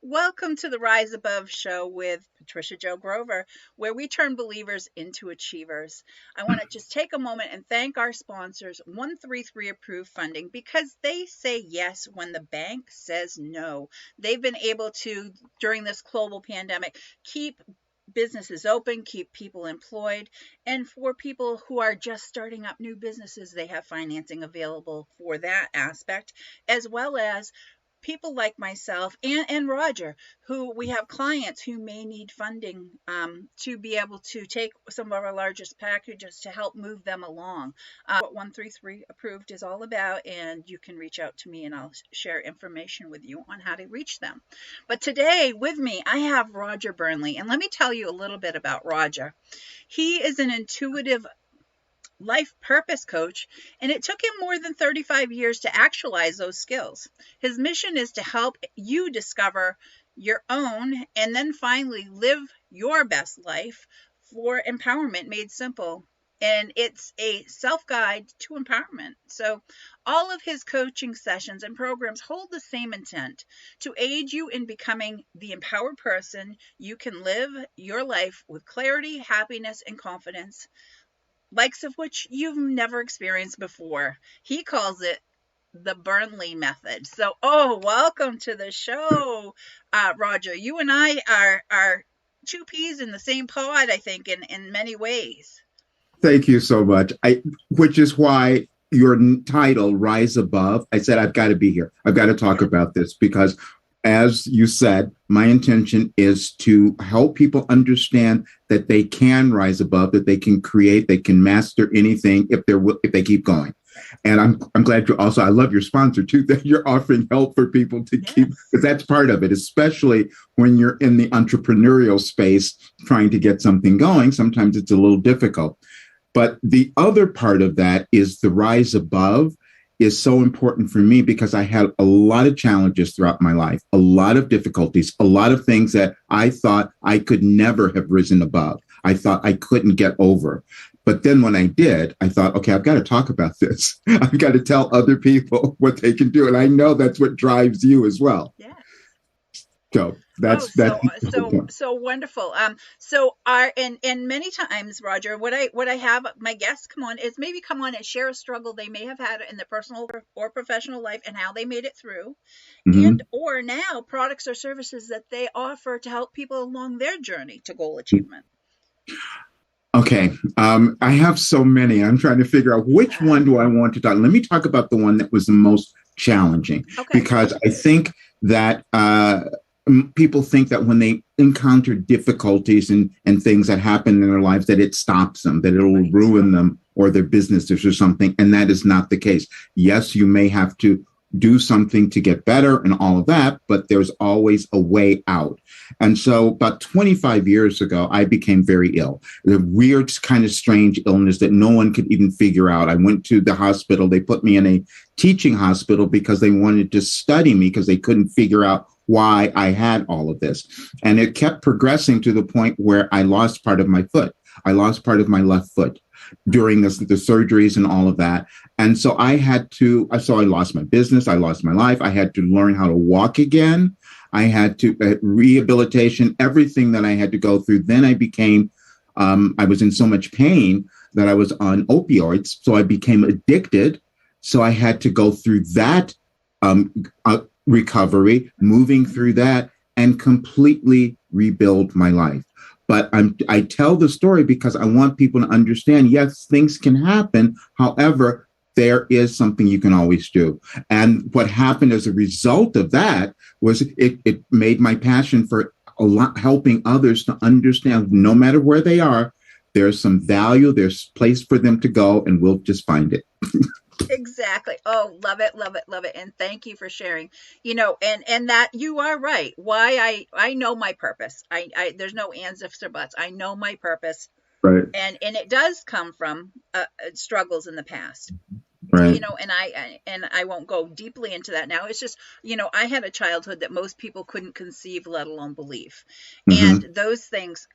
Welcome to the Rise Above show with Patricia Jo Grover, where we turn believers into achievers. I want to just take a moment and thank our sponsors, 133 Approved Funding, because they say yes when the bank says no. They've been able to, during this global pandemic, keep businesses open, keep people employed, and for people who are just starting up new businesses, they have financing available for that aspect, as well as people like myself and Roger, who we have clients who may need funding to be able to take some of our largest packages to help move them along. What 133 Approved is all about, and you can reach out to me and I'll share information with you on how to reach them. But today with me, I have Roger Burnley, and let me tell you a little bit about Roger. He is an intuitive life purpose coach, and it took him more than 35 years to actualize those skills. His mission is to help you discover your own and then finally live your best life for empowerment made simple. And it's a self guide to empowerment. So, all of his coaching sessions and programs hold the same intent to aid you in becoming the empowered person you can live your life with clarity, happiness, and confidence, likes of which you've never experienced before. He calls it the Burnley method. So, welcome to the show, Roger. You and I are two peas in the same pod, I think, in many ways. Thank you so much. Which is why your title, Rise Above, I said, I've got to be here. I've got to talk about this because, as you said, my intention is to help people understand that they can rise above, that they can create, they can master anything if they keep going. And I'm glad you also, I love your sponsor too, that you're offering help for people to keep, because that's part of it, especially when you're in the entrepreneurial space trying to get something going. Sometimes it's a little difficult. But the other part of that is the rise above is so important for me because I had a lot of challenges throughout my life, a lot of difficulties, a lot of things that I thought I could never have risen above. I thought I couldn't get over. But then when I did, I thought, okay, I've got to talk about this. I've got to tell other people what they can do. And I know that's what drives you as well. Yeah. So that's So wonderful. So our and many times, Roger, what I have my guests come on is maybe come on and share a struggle they may have had in their personal or professional life and how they made it through, and or now products or services that they offer to help people along their journey to goal achievement. Okay. I have so many. I'm trying to figure out which one do I want to talk. Let me talk about the one that was the most challenging, because I think that people think that when they encounter difficulties and things that happen in their lives, that it stops them, that it'll ruin them or their businesses or something. And that is not the case. Yes, you may have to do something to get better and all of that, but there's always a way out. And so about 25 years ago, I became very ill, a weird kind of strange illness that no one could even figure out. I went to the hospital. They put me in a teaching hospital because they wanted to study me because they couldn't figure out why I had all of this. And it kept progressing to the point where I lost part of my foot. I lost part of my left foot during the surgeries and all of that. And so I lost my business. I lost my life. I had to learn how to walk again. I had to rehabilitation, everything that I had to go through. Then I became, I was in so much pain that I was on opioids. So I became addicted. So I had to go through that recovery, moving through that and completely rebuild my life. But I tell the story because I want people to understand, yes, things can happen. However, there is something you can always do. And what happened as a result of that was it made my passion for helping others to understand, no matter where they are, there's some value, there's place for them to go, and we'll just find it. Exactly. Oh, love it, love it, love it. And thank you for sharing, and that you are right. Why I know my purpose. I there's no ands, ifs, or buts. I know my purpose. Right. And it does come from struggles in the past. Right. And I won't go deeply into that now. It's just, I had a childhood that most people couldn't conceive, let alone believe. And those things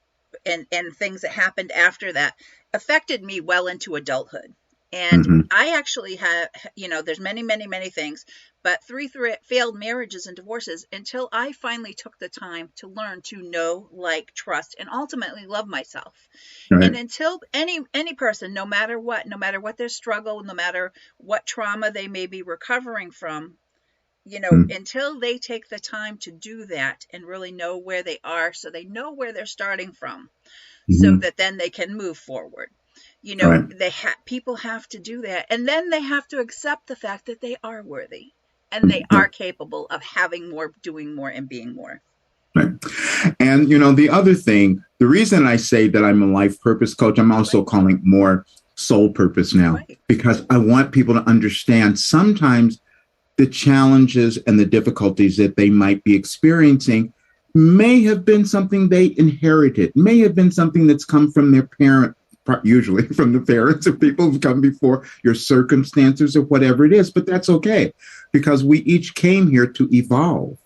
and things that happened after that affected me well into adulthood. And I actually have, there's many, many, many things, but three failed marriages and divorces until I finally took the time to learn to know, like, trust, and ultimately love myself. Right. And until any person, no matter what their struggle, no matter what trauma they may be recovering from, until they take the time to do that and really know where they are, so they know where they're starting from, so that then they can move forward. Right. People have to do that, and then they have to accept the fact that they are worthy and they are capable of having more, doing more, and being more. Right. And, the other thing, the reason I say that I'm a life purpose coach, I'm also calling it more soul purpose now, because I want people to understand sometimes the challenges and the difficulties that they might be experiencing may have been something they inherited, may have been something that's come from their parent, usually from the parents of people who've come before, your circumstances or whatever it is. But that's okay, because we each came here to evolve.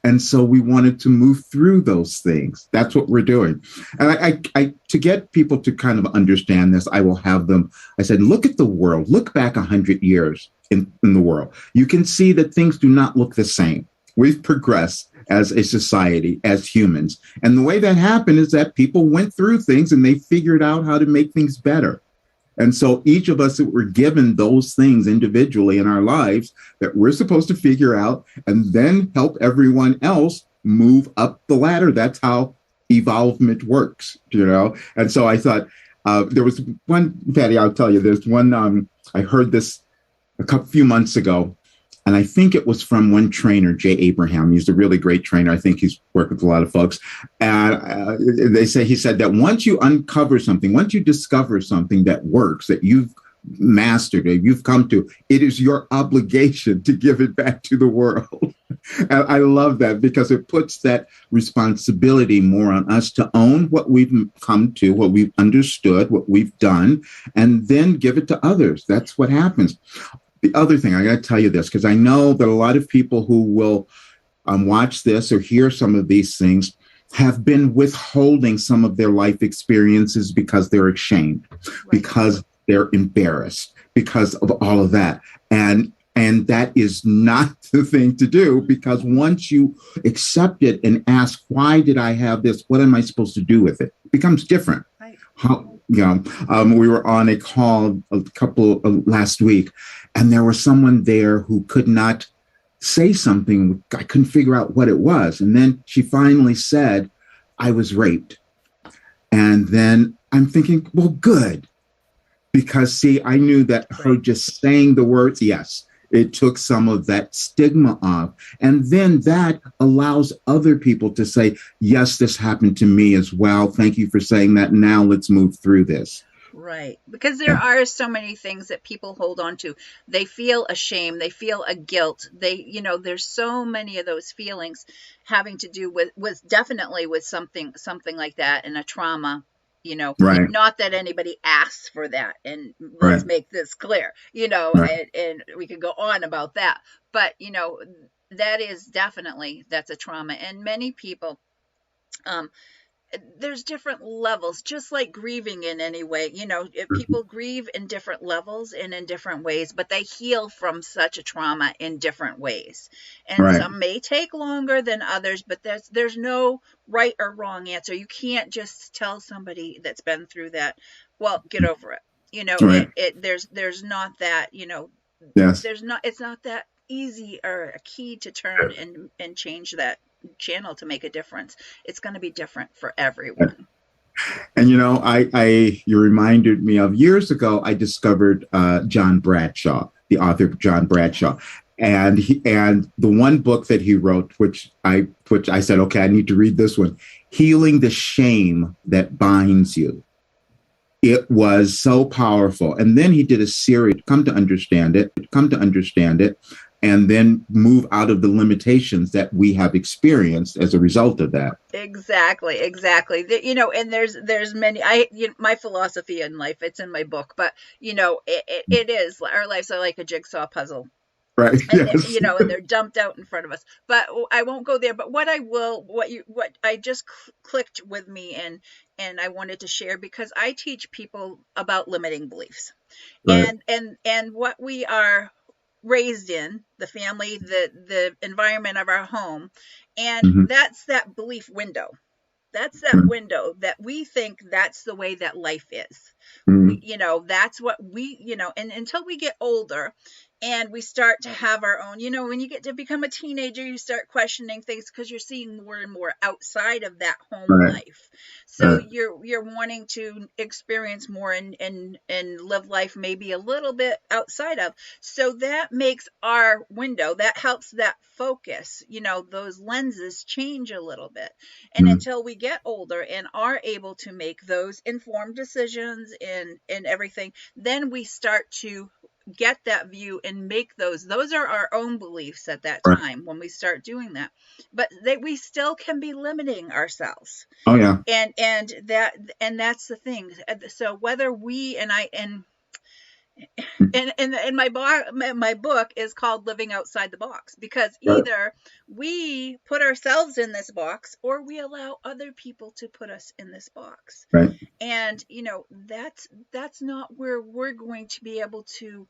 And so we wanted to move through those things. That's what we're doing. And I to get people to kind of understand this, I will have them, I said, look at the world, look back 100 years in the world. You can see that things do not look the same. We've progressed as a society, as humans. And the way that happened is that people went through things and they figured out how to make things better. And so each of us were given those things individually in our lives that we're supposed to figure out and then help everyone else move up the ladder. That's how evolvement works, And so I thought there was one, Patty, I'll tell you, there's one, I heard this a few months ago, and I think it was from one trainer, Jay Abraham. He's a really great trainer. I think he's worked with a lot of folks. And he said that once you uncover something, once you discover something that works, that you've mastered it, you've come to, it is your obligation to give it back to the world. And I love that, because it puts that responsibility more on us to own what we've come to, what we've understood, what we've done, and then give it to others. That's what happens. The other thing, I got to tell you this, because I know that a lot of people who will watch this or hear some of these things have been withholding some of their life experiences because they're ashamed, because they're embarrassed, because of all of that. And that is not the thing to do, because once you accept it and ask, why did I have this? What am I supposed to do with it? It becomes different. Right. We were on a call last week, and there was someone there who could not say something. I couldn't figure out what it was. And then she finally said, I was raped. And then I'm thinking, well, good. Because, see, I knew that her just saying the words, yes, it took some of that stigma off. And then that allows other people to say, yes, this happened to me as well. Thank you for saying that. Now let's move through this. Right. Because there are so many things that people hold on to. They feel ashamed. They feel a guilt. There's so many of those feelings having to do with definitely with something like that, and a trauma. Not that anybody asks for that, and let's make this clear, and we could go on about that, but that is definitely, that's a trauma. And many people, there's different levels, just like grieving in any way. People grieve in different levels and in different ways, but they heal from such a trauma in different ways. And some may take longer than others, but there's no right or wrong answer. You can't just tell somebody that's been through that, well, get over it. There's not that, yes. It's not that easy or a key to turn and change that channel to make a difference. It's going to be different for everyone. And you reminded me of years ago, I discovered John Bradshaw, the author John Bradshaw, and the one book that he wrote, which I said, okay, I need to read this one, Healing the Shame That Binds You. It was so powerful. And then he did a series, come to understand it, and then move out of the limitations that we have experienced as a result of that. Exactly. And there's many, my philosophy in life, it's in my book, but it is, our lives are like a jigsaw puzzle. Right. And, yes. And they're dumped out in front of us, but I won't go there. But what I just clicked with me, and I wanted to share, because I teach people about limiting beliefs. Right. And what we are raised in, the family, the environment of our home, and Mm-hmm. that's that belief window. That's that Right. window that we think that's the way that life is. Mm-hmm. That's what we, and until we get older and we start to have our own, when you get to become a teenager, you start questioning things because you're seeing more and more outside of that home Right. life. So Right. you're wanting to experience more and live life maybe a little bit outside of. So that makes our window, that helps that focus, those lenses change a little bit. And Mm-hmm. until we get older and are able to make those informed decisions and everything, then we start to get that view and make those are our own beliefs at that Right. time when we start doing that. But we still can be limiting ourselves. Oh yeah. And that's the thing. So whether we and my book is called Living Outside the Box, because Right. either we put ourselves in this box or we allow other people to put us in this box. Right. And that's not where we're going to be able to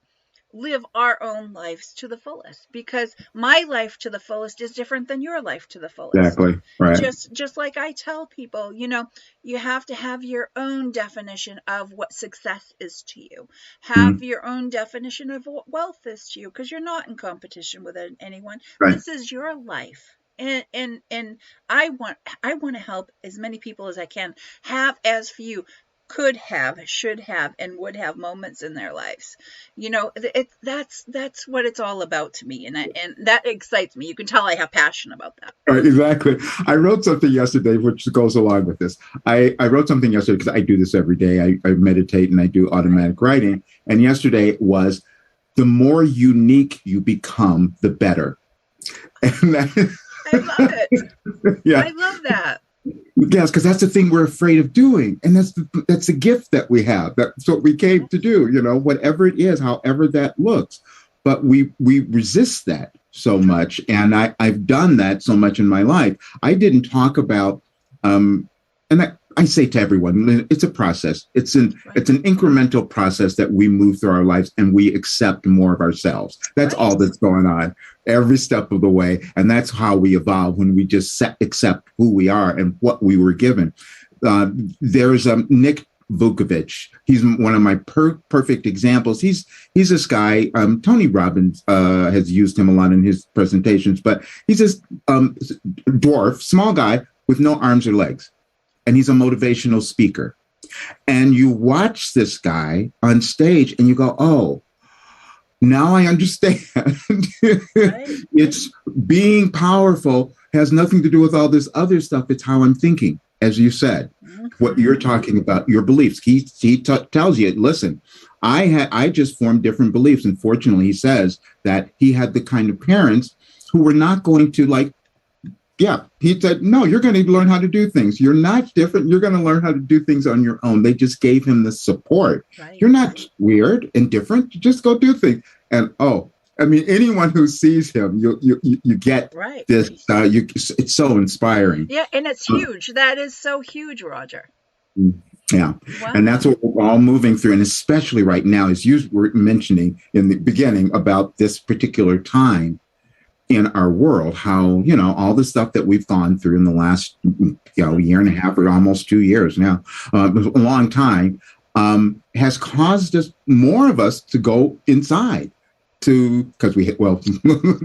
live our own lives to the fullest, because my life to the fullest is different than your life to the fullest. Exactly. Right. Just like I tell people, you have to have your own definition of what success is to you. Have Mm-hmm. your own definition of what wealth is to you, because you're not in competition with anyone. Right. This is your life. And I want to help as many people as I can have as few could have, should have, and would have moments in their lives. That's what it's all about to me, and that excites me. You can tell I have passion about that. Right, exactly. I wrote something yesterday which goes along with this. I wrote something yesterday because I do this every day. I meditate and I do automatic writing. And yesterday was, the more unique you become, the better. And that, I love it. yeah. I love that. Yes, because that's the thing we're afraid of doing. And that's the gift that we have. That's what we came to do, whatever it is, however that looks. But we resist that so much. And I've done that so much in my life. I didn't talk about, and I say to everyone, it's a process. It's an incremental process that we move through our lives and we accept more of ourselves. That's Right. all that's going on every step of the way. And that's how we evolve, when we just accept who we are and what we were given. There's Nick Vukovic. He's one of my perfect examples. He's this guy. Tony Robbins has used him a lot in his presentations, but he's this dwarf, small guy with no arms or legs, and he's a motivational speaker. And you watch this guy on stage, and you go, "Oh, now I understand." Right. It's being powerful has nothing to do with all this other stuff. It's how I'm thinking, as you said, what you're talking about, your beliefs. He tells you, listen, I just formed different beliefs. And fortunately, he says that he had the kind of parents who were not going to he said, no, you're going to learn how to do things. You're not different. You're going to learn how to do things on your own. They just gave him the support. Right. You're not weird and different. Just go do things. And anyone who sees him, you get Right. this. It's so inspiring. Yeah, and it's huge. That is so huge, Roger. Yeah. Wow. And that's what we're all moving through. And especially right now, as you were mentioning in the beginning about this particular time in our world, how, all the stuff that we've gone through in the last, year and a half or almost 2 years now, a long time, has caused more of us to go inside because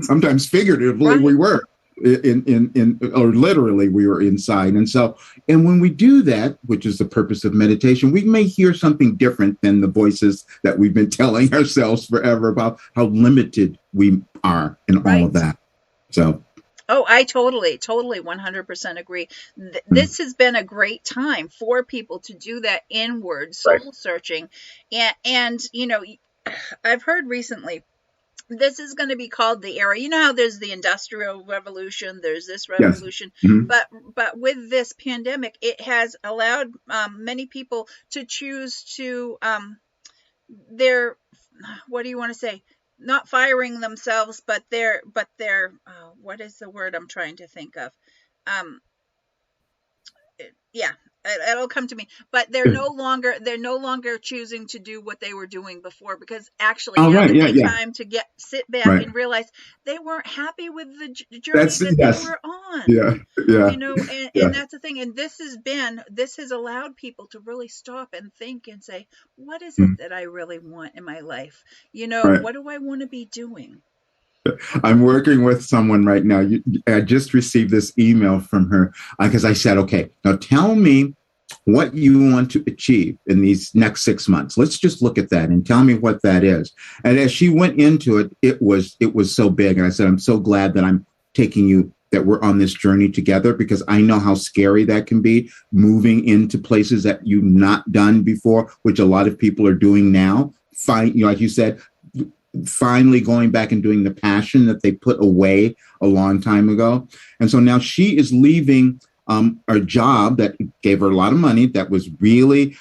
sometimes figuratively we were or literally we were inside. And when we do that, which is the purpose of meditation, we may hear something different than the voices that we've been telling ourselves forever about how limited we are in all of that. So. Oh, I totally 100% agree. This has been a great time for people to do that inward soul searching. And I've heard recently, this is going to be called the era. You know how there's the Industrial Revolution, there's this revolution, Yes. Mm-hmm. but with this pandemic, it has allowed many people to choose to their, what do you want to say? Not firing themselves, but they're what is the word I'm trying to think of? Yeah, it'll come to me, but they're no longer choosing to do what they were doing before, because actually Oh, now right. they Yeah. take Yeah. time to sit back Right. and realize they weren't happy with the journey That's, that they yes. were on. Yeah. Yeah. And Yeah. that's the thing. And this has allowed people to really stop and think and say, what is it Mm, that I really want in my life? right. What do I want to be doing? I'm working with someone right now. I just received this email from her because I said, okay, now tell me what you want to achieve in these next 6 months. Let's just look at that and tell me what that is. And as she went into it, it was so big. And I said, I'm so glad that I'm taking you, that we're on this journey together, because I know how scary that can be, moving into places that you've not done before, which a lot of people are doing now. Fine, like you said, finally going back and doing the passion that they put away a long time ago. And so now she is leaving a job that gave her a lot of money, that was really,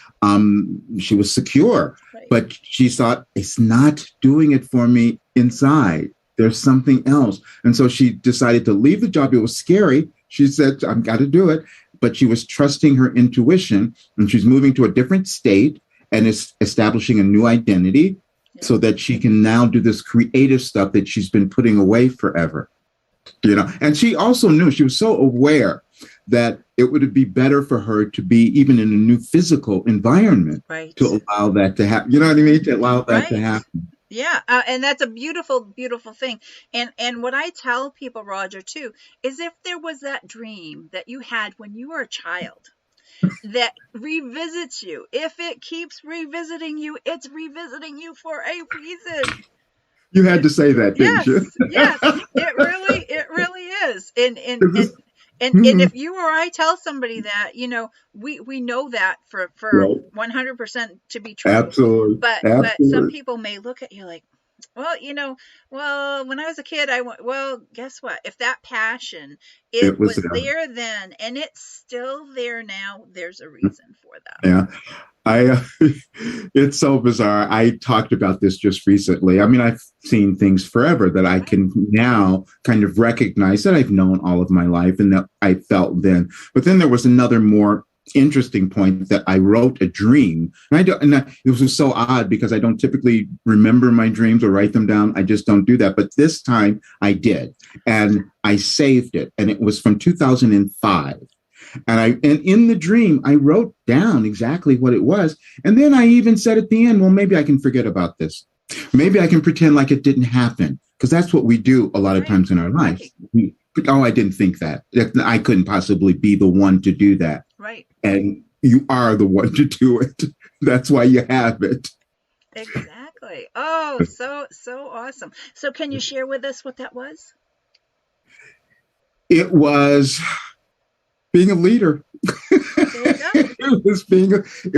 she was secure, Right. but she thought, it's not doing it for me inside. There's something else. And so she decided to leave the job. It was scary. She said, I've got to do it. But she was trusting her intuition, and she's moving to a different state and is establishing a new identity, so that she can now do this creative stuff that she's been putting away forever. And she also knew, she was so aware that it would be better for her to be even in a new physical environment, Right. to allow that to happen. You know what I mean? To allow that to happen. Yeah, and that's a beautiful, beautiful thing. And what I tell people, Roger, too, is if there was that dream that you had when you were a child that revisits you, if it keeps revisiting you, it's revisiting you for a reason. You had to say that, didn't you? Yes, it really is. And if you or I tell somebody that, we know that for Right. 100% to be true. Absolutely. But some Absolutely. people may look at you like, well, when I was a kid, well, guess what? If that passion, it It was was there then, and it's still there now, there's a reason for that. Yeah. It's so bizarre. I talked about this just recently. I mean, I've seen things forever that I can now kind of recognize, that I've known all of my life and that I felt then. But then there was another more interesting point, that I wrote a dream. It was so odd, because I don't typically remember my dreams or write them down. I just don't do that. But this time I did, and I saved it. And it was from 2005. And in the dream, I wrote down exactly what it was. And then I even said at the end, well, maybe I can forget about this. Maybe I can pretend like it didn't happen, because that's what we do a lot of times in our lives. I didn't think that. I couldn't possibly be the one to do that. Right. And you are the one to do it. That's why you have it. Exactly. Oh, so awesome. So can you share with us what that was? It was being a leader. It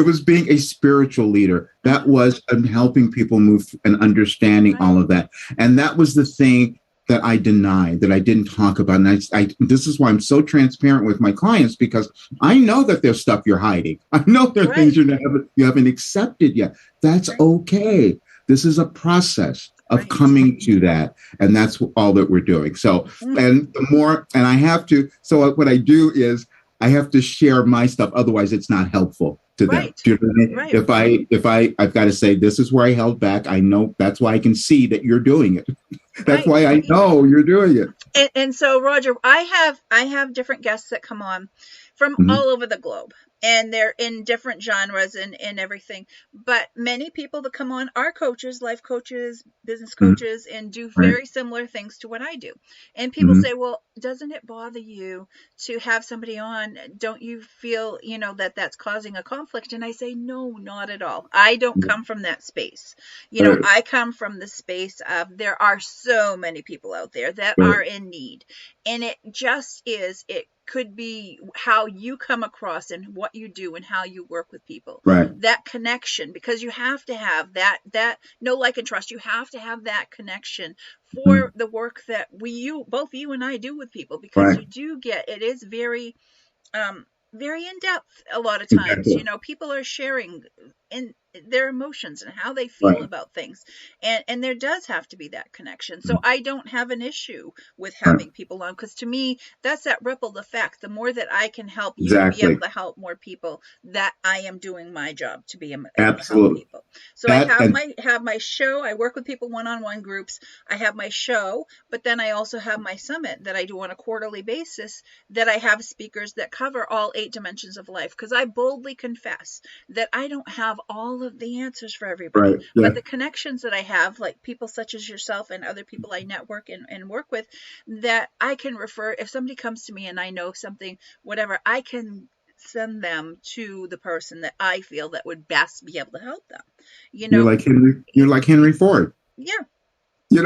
was being a spiritual leader. That was helping people move and understanding all of that. And that was the thing that I denied, that I didn't talk about. And this is why I'm so transparent with my clients, because I know that there's stuff you're hiding. I know there are things you haven't accepted yet. That's okay. This is a process of coming to that. And that's all that we're doing. So, and the more, and I have to, so what I do is I have to share my stuff. Otherwise it's not helpful to them. Do you know what I mean? If I've got to say, this is where I held back. I know that's why I can see that you're doing it. That's why I know you're doing it. And so, Roger, I have different guests that come on from all over the globe, and they're in different genres and everything. But many people that come on are coaches, life coaches, business coaches, and do very similar things to what I do. And people say, well, doesn't it bother you to have somebody on? Don't you feel, that that's causing a conflict? And I say, no, not at all. I don't come from that space. I come from the space of, there are so many people out there that are in need. And it just is, it could be how you come across and what you do and how you work with people. That connection, because you have to have that know, like, and trust. You have to have that connection for the work that both you and I do with people, because you do get, it is very very in depth a lot of times. People are sharing in their emotions and how they feel Right. about things. And there does have to be that connection. So I don't have an issue with Right. having people on, because to me, that's that ripple effect. The more that I can help you be Exactly. able to help more people, that I am doing my job to be able to help Absolutely. people. So I That and have my show. I work with people one-on-one groups. I have my show, but then I also have my summit that I do on a quarterly basis, that I have speakers that cover all 8 dimensions of life, because I boldly confess that I don't have all of the answers for everybody, right. Yeah. but the connections that I have, like people such as yourself and other people I network and work with, that I can refer. If somebody comes to me and I know something, whatever, I can send them to the person that I feel that would best be able to help them. You You're know, like Henry. You're like Henry Ford. yeah, You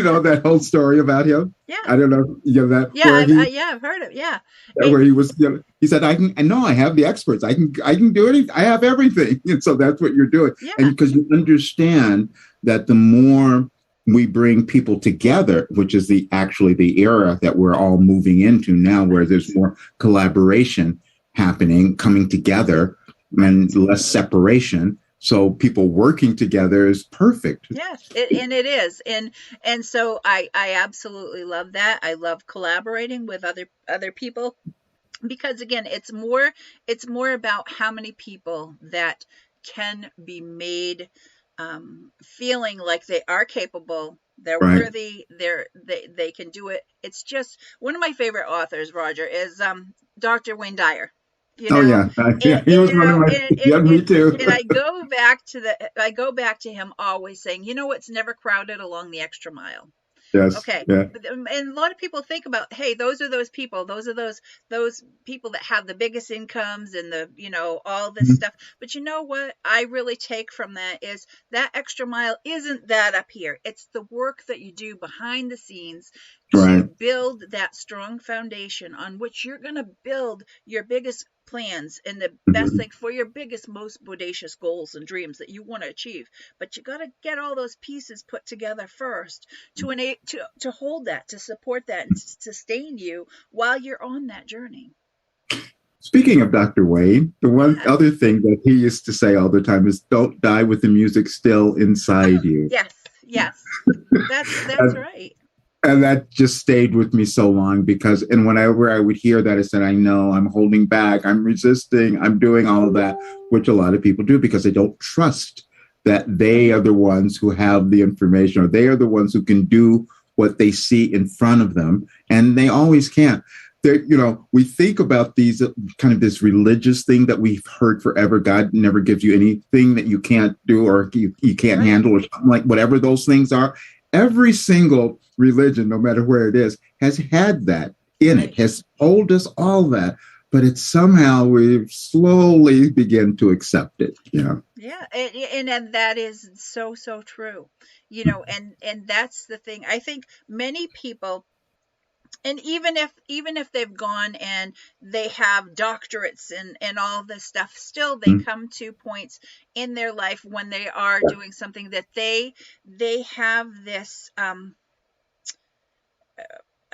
know that whole story about him. yeah, I don't know. You know that yeah, yeah, I've heard it. Yeah, it, where he was. You know, he said, "I can. And no, I have the experts. I can do anything. I have everything." And so that's what you're doing. And yeah, because you understand that the more we bring people together, which is actually the era that we're all moving into now, where there's more collaboration happening, coming together, and less separation. So people working together is perfect. yes, and it is, and so I absolutely love that. I love collaborating with other people, because again, it's more about how many people that can be made feeling like they are capable, they're Right. worthy, they can do it. It's just one of my favorite authors, Roger, is Dr. Wayne Dyer. You Oh know, yeah, yeah. He was you one of know, my. Yeah, me too. and I go back to him always saying, you know what's never crowded along the extra mile. Yes. Okay. Yeah. And a lot of people think about, hey, those are those people. Those are those people that have the biggest incomes and all this Mhm. stuff. But you know what I really take from that is that extra mile isn't that up here. It's the work that you do behind the scenes to Right. build that strong foundation on which you're going to build your biggest plans and the best Mhm. thing for your biggest, most bodacious goals and dreams that you want to achieve. But you got to get all those pieces put together first to hold that, to support that, and sustain you while you're on that journey. Speaking of Dr. Wayne, the one Yeah. other thing that he used to say all the time is, "Don't die with the music still inside you." Yes. Yes. That's and, right. and that just stayed with me so long because, and whenever I would hear that, I said, "I know I'm holding back, I'm resisting, I'm doing all of that," which a lot of people do because they don't trust that they are the ones who have the information, or they are the ones who can do what they see in front of them, and they always can't. We think about these kind of this religious thing that we've heard forever. God never gives you anything that you can't do or you can't handle, or something like whatever those things are. Every single religion, no matter where it is, has had that in it, has told us all that, but it's somehow we've slowly begin to accept it. Yeah, and that is so true. And that's the thing. I think many people, and even if they've gone and they have doctorates and all this stuff, still they Mm-hmm. come to points in their life when they are doing something that they have this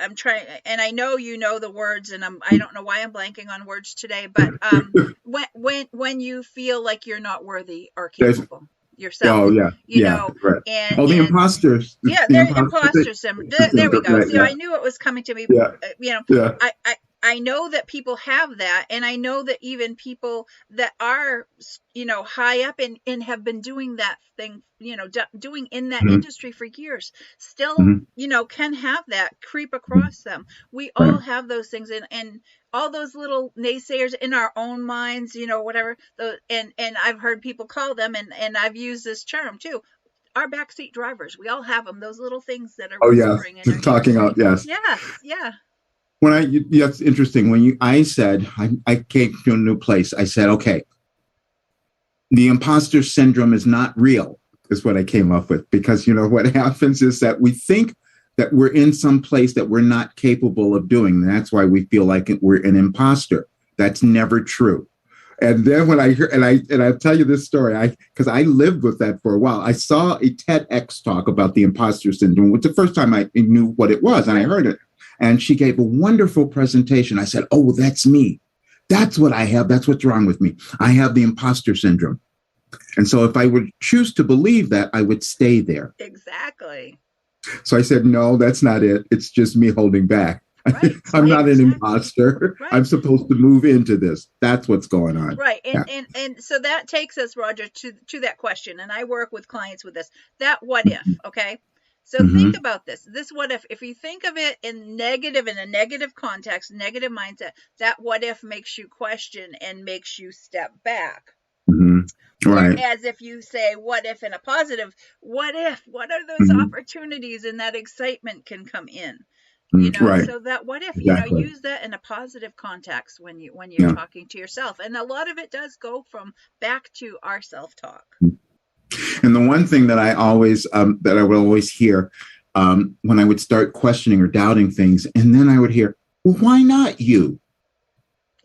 I'm trying, and I know you know the words, and I don't know why I'm blanking on words today, but when you feel like you're not worthy or There's, capable yourself, oh yeah, yeah, right. and Oh, the imposters, yeah, the they're imposter imposter syndrome. There we go. right? See, Yeah, I knew it was coming to me. yeah, yeah. I, I I know that people have that, and I know that even people that are high up and have been doing that thing, doing in that Mm-hmm. industry for years, still Mm-hmm. can have that creep Mm-hmm. across them. We all Right. have those things, and all those little naysayers in our own minds, whatever. And I've heard people call them, and I've used this term too, our backseat drivers. We all have them. Those little things that are Oh yeah, whispering in our just ears. talking out. Yes. Yes, yeah, That's interesting. I said I came to a new place. I said, okay, the imposter syndrome is not real, is what I came up with, because what happens is that we think that we're in some place that we're not capable of doing. And that's why we feel like we're an imposter. That's never true. And then when I hear, and I'll tell you this story, because I lived with that for a while. I saw a TEDx talk about the imposter syndrome. It was the first time I knew what it was, and I heard it. And she gave a wonderful presentation. I said, "Oh, that's me. That's what I have. That's what's wrong with me. I have the imposter syndrome." And so if I would choose to believe that, I would stay there. Exactly. So I said, no, that's not it. It's just me holding back. Right. I'm not an Exactly. imposter. Right. I'm supposed to move into this. That's what's going on. Right. Yeah. And so that takes us, Roger, to that question. And I work with clients with this. That what if, okay? So think about this. This what if you think of it in a negative context, negative mindset, that what if makes you question and makes you step back. Right. Whereas if you say what if in a positive, what are those opportunities, and that excitement can come in. You know, right. so that what if, Exactly. use that in a positive context when you're talking to yourself. And a lot of it does go from back to our self-talk. And the one thing that I always that I would always hear when I would start questioning or doubting things, and then I would hear, well, why not you?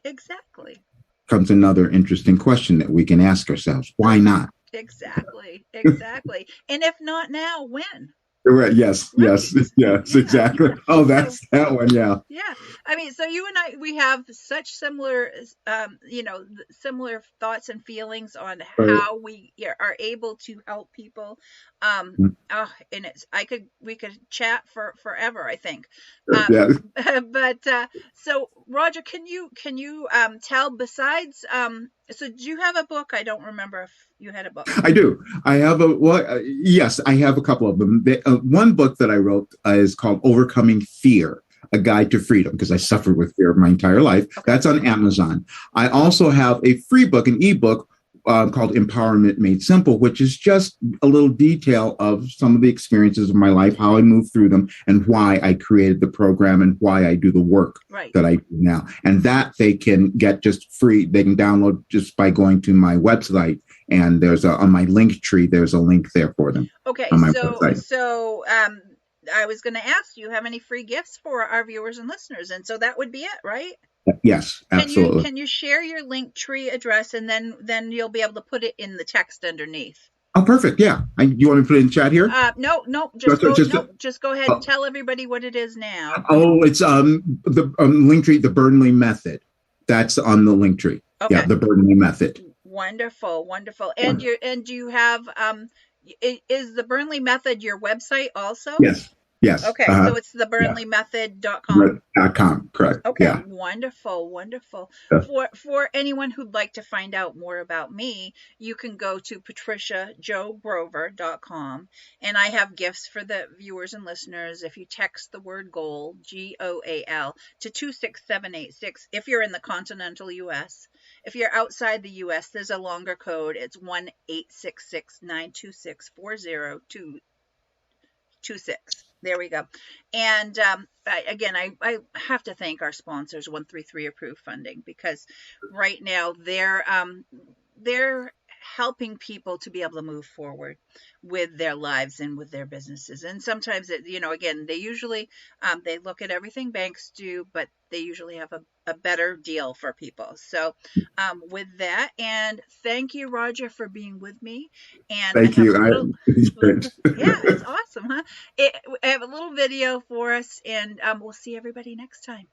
Exactly. Comes another interesting question that we can ask ourselves. Why not? Exactly. And if not now, when? Right. Yes. Right. Yes. Exactly. Oh, that's so, that one. Yeah. Yeah. I mean, so you and I, we have such similar, similar thoughts and feelings on how we are able to help people. And we could chat forever, I think. Yeah. But so Roger, can you tell, besides so do you have a book? I don't remember if you had a book. I do. I have yes, I have a couple of them. One book that I wrote is called Overcoming Fear, A Guide to Freedom, because I suffered with fear my entire life. Okay. That's on Amazon. I also have a free book, an ebook called Empowerment Made Simple, which is just a little detail of some of the experiences of my life, how I moved through them, and why I created the program and why I do the work that I do now. And that they can get just free. They can download just by going to my website. And there's on my link tree, there's a link there for them. Okay, so I was going to ask, do you have any free gifts for our viewers and listeners? And so that would be it, right? Yes, absolutely. Can you share your link tree address, and then you'll be able to put it in the text underneath? Oh, perfect. Yeah. You want me to put it in chat here? No. Just go ahead and tell everybody what it is now. Oh, it's the link tree, the Burnley method. That's on the link tree. Okay. Yeah, the Burnley method. Wonderful. And do you have is the Burnley method your website also? Yes. Okay, so it's the burnleymethod.com. .com, correct. Okay, yeah. Wonderful. For anyone who'd like to find out more about me, you can go to patriciajogrover.com, and I have gifts for the viewers and listeners. If you text the word GOAL, GOAL, to 26786, if you're in the continental US. If you're outside the US, there's a longer code. It's 1-866-926-40226. There we go. And again, I have to thank our sponsors, 133 Approved Funding, because right now they're helping people to be able to move forward with their lives and with their businesses. And sometimes again, they usually they look at everything banks do, but they usually have a better deal for people. So with that, and thank you, Roger, for being with me. And thank you. Yeah, it's awesome, huh? I have a little video for us, and we'll see everybody next time.